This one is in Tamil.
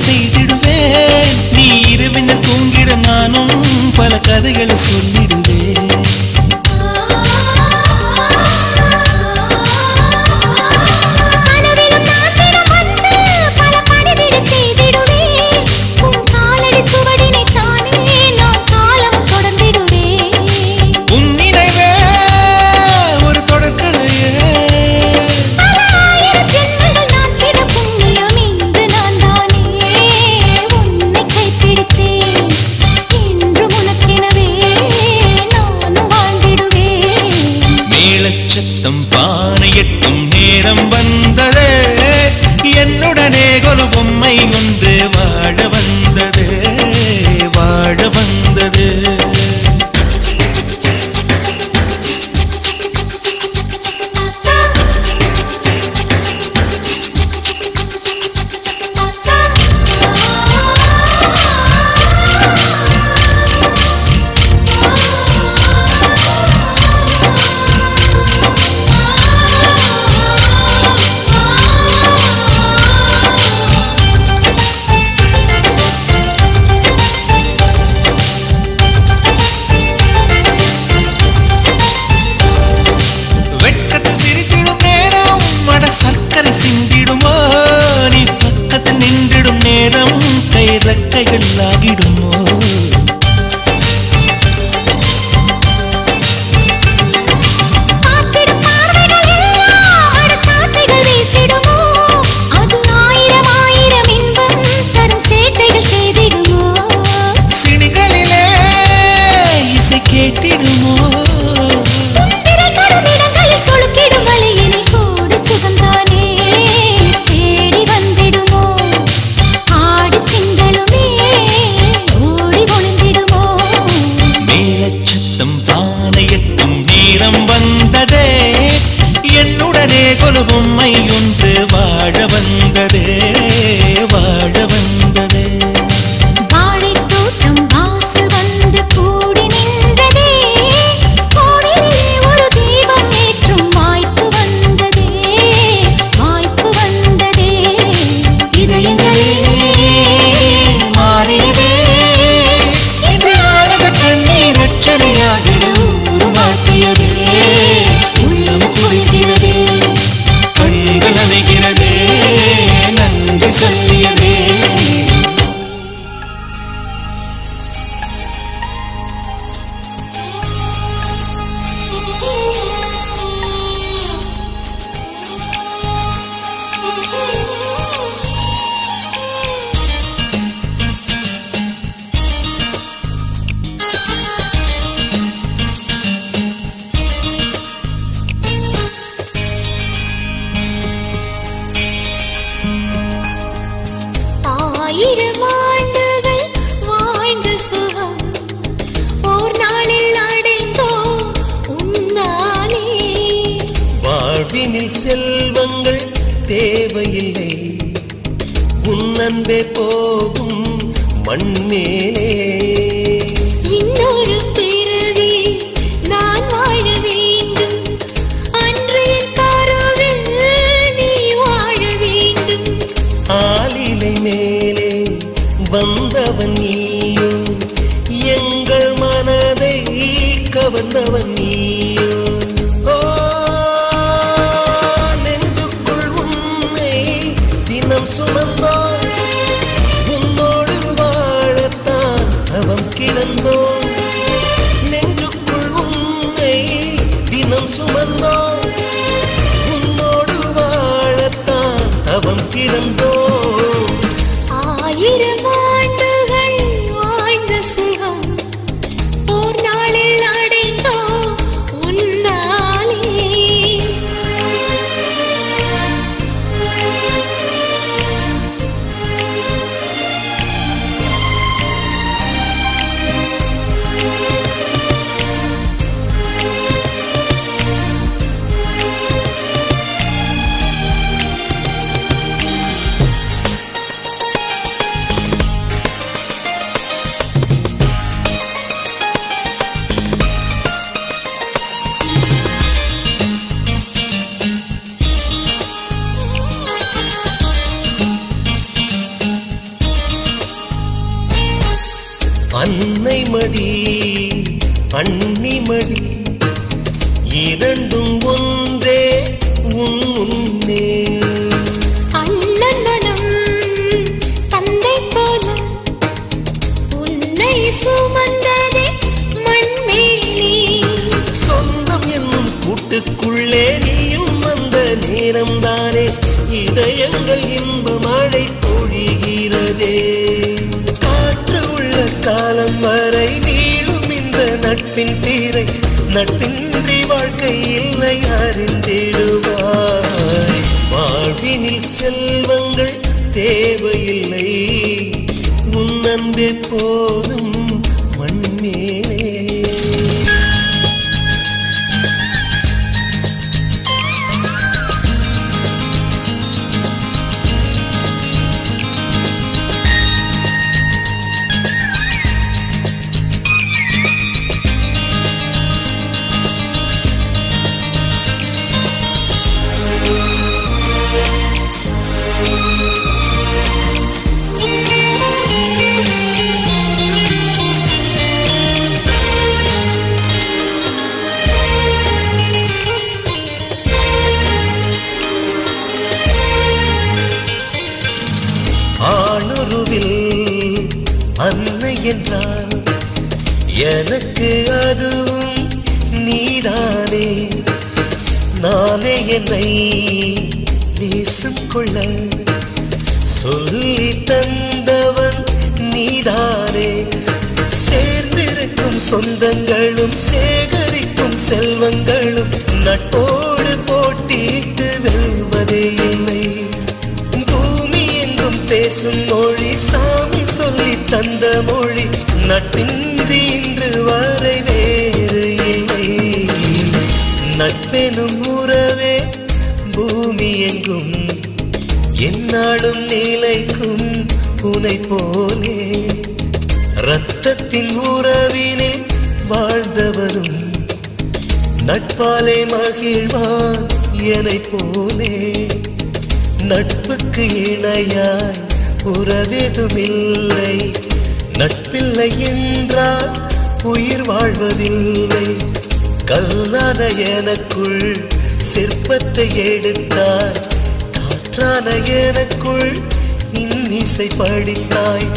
செய்திடுவேன். நீ இரவினில் தூங்கிட நானும் பல கதைகளை சொல்லிடுவேன். வானையட்டும் நேரம் வந்ததே, என்னுடனே ஒரு பொம்மை ஒன்று வாழ வந்தது, வாழ வந்தது. சர்க்கரை சிந்திடுமோ, நீ பக்கத்தில் நின்றிடும் நேரம் கை ரெக்கைகள் ஆகிடுமோ. சிணிகளிலே இசை கேட்டிடுமோ, வந்ததே என்னுடனே ஒரு பொம்மை ஒன்று வாழ வந்ததே, வாழ வந்ததே. வாழைத்தோட்டம் வாசல் வந்து கூடி நின்றதே, கோவிலே ஒரு தீபம் ஏற்றும் வாய்ப்பு வந்ததே, வாய்ப்பு வந்ததே. இதயங்களே மாறியதே, இந்த ஆனந்த கண்ணீர் ரட்சணையாகிட உருவாக்கியதே. உள்ளம் குளிர்கிறதே, கண்கள் அணைகிறதே, நன்றி சொல்லியதே. ஆயிரம் ஆண்டுகள் வாழ்ந்த சுகம் ஓர் நாளில் அடைந்தோம் உன்னாலே. வாழ்வினில் செல்வங்கள் தேவையில்லை, உன்னன்பே போதும் மண்ணேலே. இன்னொரு பிறவி நான் வாழ வேண்டும், அன்று என் கருவில் நீ வாழ வேண்டும். ஆலிலை மேலே வந்தவன் நீயோ, எங்கள் மனதை கவர்ந்தவன் நீயோ. நெஞ்சுக்குள் உன்னை தினம் சுமந்தோம், உன்னோடு வாழத்தான் தவம் கிடந்தோம். நெஞ்சுக்குள் உன்னை தினம் சுமந்தோம், உன்னோடு வாழத்தான் தவம் கிடந்தோம். ஆயிரம் ஆண்டுகள் வாழ்ந்த சுகம் ஓர் நாளில் அடைந்தோம் அன்னை மடி அன்னிமடி இரண்டும் ஒன்றே உன் முன்னே. அண்ணன் மனம் தந்தை போல உன்னை சுமந்ததே மண்மேலே. சொந்தம் என்னும் கூட்டுக்குள்ளே நீயும் வந்த நேரம் தானே இதயங்கள் இன்ப மழை பொழிகிறதே. காற்று உள்ள காலம் வரை நீளும் இந்த நட்பின் தீரை நட்பின்றி வாழ்க்கை இல்லை அறிந்திடுவாய். வாழ்வினில் செல்வங்கள் தேவையில்லை உன் அன்பே போதும் மண்மேலே. அன்னை என்றால் எனக்கு அதுவும் நீதானே. நானே என்னை நேசம் கொள்ள சொல்லி தந்தவன் நீதானே. சேர்ந்திருக்கும் சொந்தங்களும் சேகரிக்கும் செல்வங்களும் நட்போடு போட்டிட்டு வெல்வதே இல்லை. பூமி எங்கும் பேசும் மொழி சாமி சொல்லி தந்த மொழி நட்பின்றி இன்று வரை வேறு இல்லை. நட்பெனும் உறவே பூமி எங்கும் என்னாலும் நிலைக்கும் உனை போலே. இரத்தத்தின் உறவினில் வாழ்ந்தவரும் நட்பாலே மகிழ்வான் என்னை போலே. நட்புக்கு இணையாய் உறவெதுமில்லை. நட்பில்லை என்றால் உயிர் வாழ்வதில்லை. கல்லான எனக்குள் சிற்பத்தை எடுத்தாய். காற்றான எனக்குள் இன்னிசை படித்தாய்.